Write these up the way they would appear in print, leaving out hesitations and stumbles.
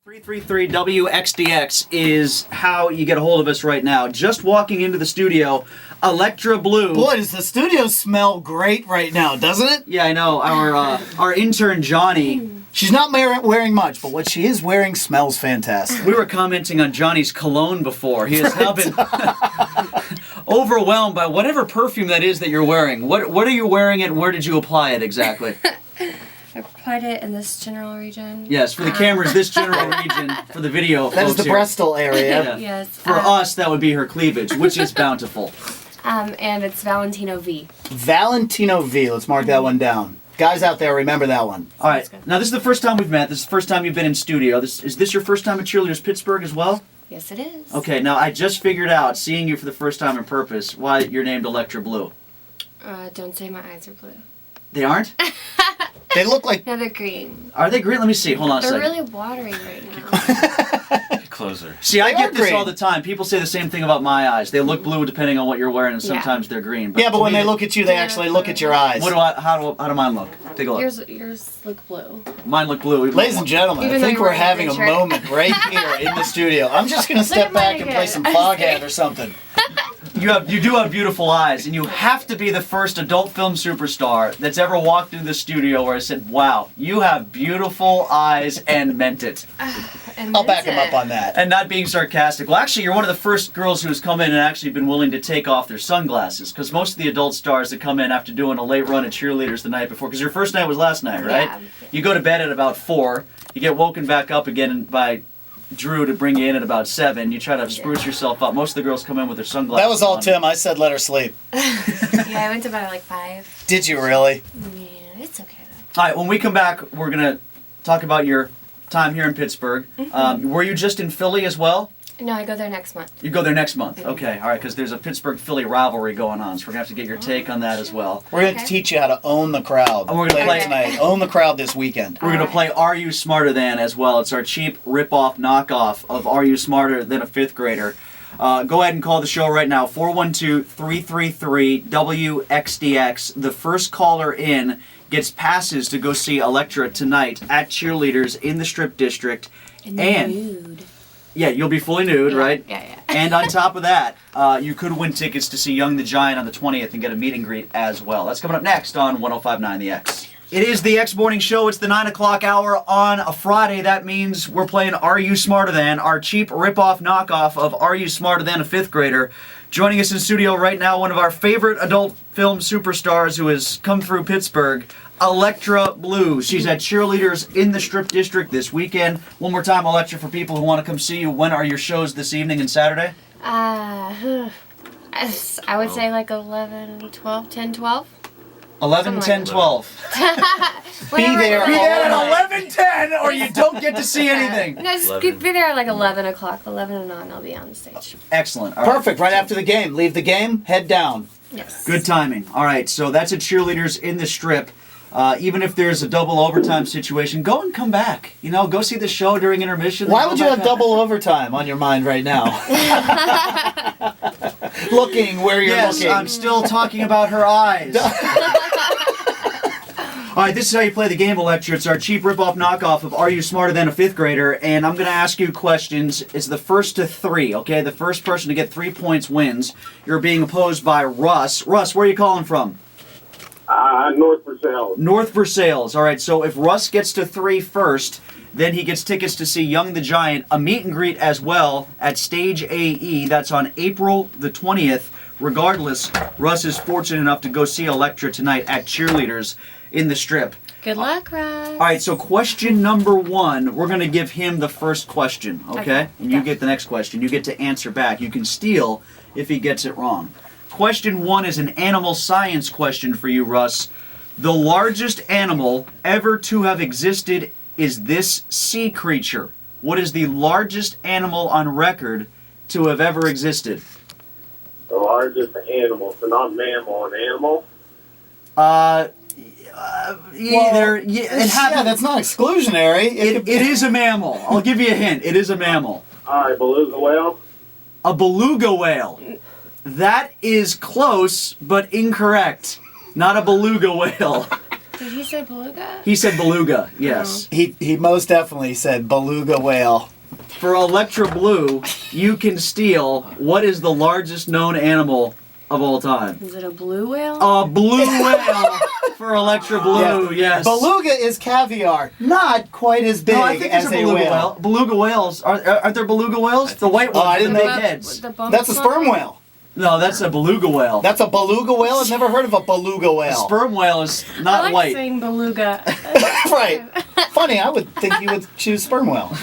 333WXDX is how you get a hold of us right now. Just walking into the studio, Alektra Blue. Boy, does the studio smell great right now, doesn't it? Yeah, I know. Our intern, Johnny. She's not wearing much, but what she is wearing smells fantastic. We were commenting on Johnny's cologne before. He has now been overwhelmed by whatever perfume that is that you're wearing. What are you wearing it and where did you apply it exactly? I applied it in this general region. Yes, for the cameras, this general region, for the video. That is the breastal area. Yeah. Yes. For us, that would be her cleavage, which is bountiful. And it's Valentino V. Valentino V. Let's mark that one down. Guys out there, remember that one. All right. Now, this is the first time we've met. This is the first time you've been in studio. Is this your first time at Cheerleaders Pittsburgh as well? Yes, it is. Okay. Now, I just figured out, seeing you for the first time on purpose, why you're named Alektra Blue. Don't say my eyes are blue. They aren't? They look like... No, they're green. Are they green? Let me see. Hold on a They're second. really watery right now. Closer. See, I get this green. all the time. People say the same thing about my eyes. They look blue depending on what you're wearing, and sometimes they're green. Yeah, but to when me, they look at you, they actually look at your eyes. How do mine look? Take a look. Yours look blue. Mine look blue. Ladies and gentlemen, Even I though think you're we're wearing a having a green shirt. moment right here in the studio. I'm just going to step at mine back and play again. some Foghand or something. You do have beautiful eyes, and you have to be the first adult film superstar that's ever walked into the studio where I said, wow, you have beautiful eyes and meant it. I'll back him up on that. And not being sarcastic. Well, actually, you're one of the first girls who has come in and actually been willing to take off their sunglasses, because most of the adult stars that come in after doing a late run at Cheerleaders the night before, because your first night was last night, right? Yeah. You go to bed at about 4, you get woken back up again by Drew to bring you in at about 7. You try to spruce yourself up. Most of the girls come in with their sunglasses That was all on. Tim. I said let her sleep. Yeah, I went to bed at like 5. Did you really? Yeah, it's okay though. All right, when we come back, we're going to talk about your time here in Pittsburgh. Were you just in Philly as well? No, I go there next month. You go there next month. Okay, all right, because there's a Pittsburgh-Philly rivalry going on, so we're going to have to get your take on that as well. We're going to teach you how to own the crowd. And we're gonna later play- tonight. Own the crowd this weekend. We're going to play Are You Smarter Than as well. It's our cheap rip-off knockoff of Are You Smarter Than a Fifth Grader. Go ahead and call the show right now, 412-333-WXDX. The first caller in gets passes to go see Alectra tonight at Cheerleaders in the Strip District. Nude. Yeah, you'll be fully nude, right? Yeah. And on top of that, you could win tickets to see Young the Giant on the 20th and get a meet and greet as well. That's coming up next on 105.9 The X. It is the X Morning Show. It's the 9 o'clock hour on a Friday. That means we're playing Are You Smarter Than, our cheap rip-off knockoff of Are You Smarter Than a Fifth Grader. Joining us in studio right now, one of our favorite adult film superstars who has come through Pittsburgh, Alektra Blue. She's at Cheerleaders in the Strip District this weekend. One more time, Alektra, for people who want to come see you. When are your shows this evening and Saturday? I would say like 11, 12, 10, 12. 11, 10, 12. Be there. Be there at 11:10 or you don't get to see anything. No, just be there at like 11 o'clock. 11 and on, I'll be on the stage. Excellent. All right. Perfect. Right after the game. Leave the game, head down. Yes. Good timing. All right, so that's at Cheerleaders in the Strip. Even if there's a double overtime situation, go and come back. You know, go see the show during intermission. Why then would go you back have out. double overtime on your mind right now? Looking where you're Yes, looking. I'm still talking about her eyes. All right, this is how you play the game, Alektra. It's our cheap rip-off knockoff of Are You Smarter Than a Fifth Grader? And I'm going to ask you questions. It's the first to 3, okay? The first person to get 3 points wins. You're being opposed by Russ. Russ, where are you calling from? North Versailles. North Versailles. All right, so if Russ gets to 3 first, then he gets tickets to see Young the Giant, a meet and greet as well at Stage AE. That's on April the 20th. Regardless, Russ is fortunate enough to go see Alectra tonight at Cheerleaders in the Strip. Good luck, Russ. All right, so question number 1, we're going to give him the first question, okay? And you get the next question. You get to answer back. You can steal if he gets it wrong. Question 1 is an animal science question for you, Russ. The largest animal ever to have existed is this sea creature. What is the largest animal on record to have ever existed? The largest animal, so not mammal, an animal. Either. Yeah, that's not exclusionary. It is a mammal. I'll give you a hint. It is a mammal. All right, beluga whale. A beluga whale. That is close, but incorrect. Not a beluga whale. Did he say beluga? He said beluga, yes. He most definitely said beluga whale. For Electra Blue, you can steal what is the largest known animal of all time? Is it a blue whale? A blue whale for Electra Blue, yes. Beluga is caviar, not quite as big No, I think it's as a a beluga whale. whale. Beluga whales, aren't there beluga whales? The white ones I with the didn't big know- heads. The bump That's a one? sperm whale. No, that's a beluga whale. That's a beluga whale? I've never heard of a beluga A whale. sperm whale is I not like white. saying beluga. Right. Funny, I would think you would choose sperm whale.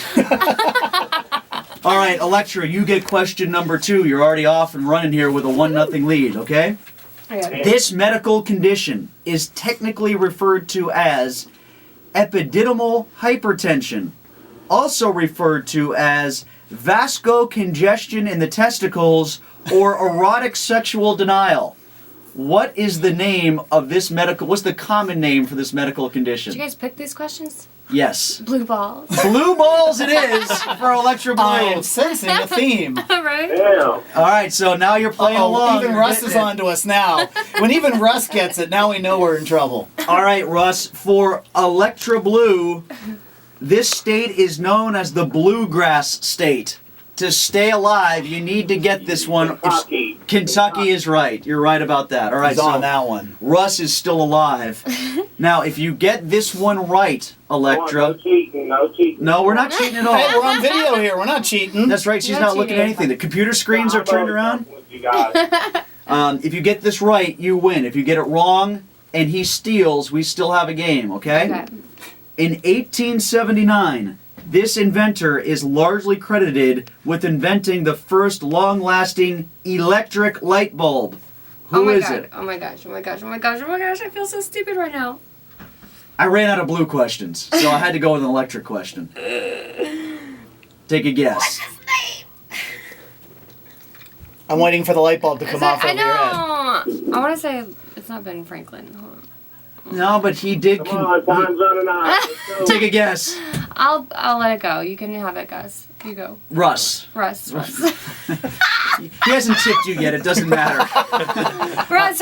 All right, Electra, you get question number 2. You're already off and running here with a 1-0 lead, okay? Okay. This medical condition is technically referred to as epididymal hypertension, also referred to as vasocongestion in the testicles or erotic sexual denial. What is the name of this medical, what's the common name for this medical Did condition? you guys pick these questions? Yes. Blue balls. Blue balls it is for Electra Blue. I am sensing a theme. Right? Damn. All right, so now you're playing along. Even You're Russ getting is it. on to us now. When even Russ gets it, now we know we're in trouble. All right, Russ, for Electra Blue, this state is known as the bluegrass state. To stay alive, you need to get this one. Kentucky. Kentucky is right. You're right about that. All right, He's on that one. Russ is still alive. Now, if you get this one right, No Electra. cheating, no cheating. No, we're not cheating at Hey, all. we're on video here. We're not cheating. That's right, she's You're not looking at cheating. anything. The computer screens are turned around. You got it. If you get this right, you win. If you get it wrong and he steals, we still have a game, Okay. In 1879, this inventor is largely credited with inventing the first long-lasting electric light bulb. Oh Who my is god. it? Oh my gosh. Oh my gosh. Oh my gosh. Oh my gosh. I feel so stupid right now. I ran out of blue questions, so I had to go with an electric question. Take a guess. I'm waiting for the light bulb to come off I over your head. know. I want to say it's not Ben Franklin. Hold on. No, but he did. Come on, time's running out. Let's go. Take a guess. I'll let it go. You can have it, Gus. You go. Russ. Russ. He hasn't tipped you yet. It doesn't matter. Russ.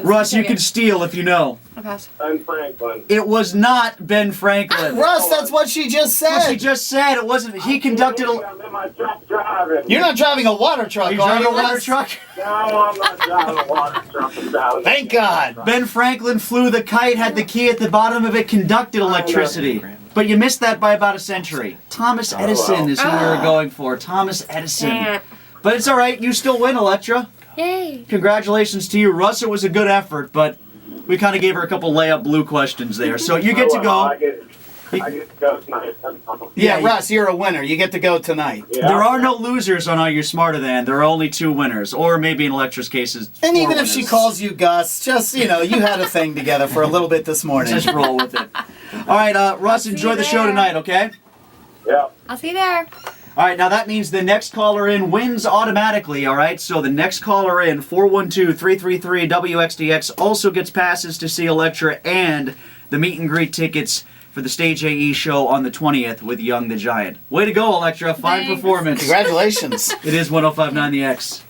Russ, you Okay. can steal if you know. I'll pass. Ben Franklin. It was not Ben Franklin. Russ, that's what she just Well, she said. just said it wasn't. He conducted a. I'm in my truck driving. You're not driving a water truck, Are you are driving you, a water Russ? truck? No, I'm not driving a water truck. I'm driving. Thank God. Ben Franklin flew the kite, had the key at the bottom of it, conducted electricity. But you missed that by about a century. Thomas Edison is who we were going for. Thomas Dang Edison. it. But it's all right. You still win, Electra. Yay. Congratulations to you. Russ, it was a good effort, but we kind of gave her a couple layup blue questions there. So you get to I go. get to go tonight. That's all. Yeah, Yeah, Russ, you're a winner. You get to go tonight. Yeah. There are no losers on Are You Smarter Than. There are only 2 winners. Or maybe in Electra's case, it's And 4 even if she winners. calls you Gus, just, you had a thing together for a little bit this morning. Just roll with it. All right, Russ, see enjoy you the show there. tonight, okay? Yeah. I'll see you there. All right, now that means the next caller in wins automatically, all right? So the next caller in, 412-333-WXDX, also gets passes to see Electra and the meet and greet tickets for the Stage AE show on the 20th with Young the Giant. Way to go, Electra. Fine Thanks. performance. Congratulations. It is 105.9 The X.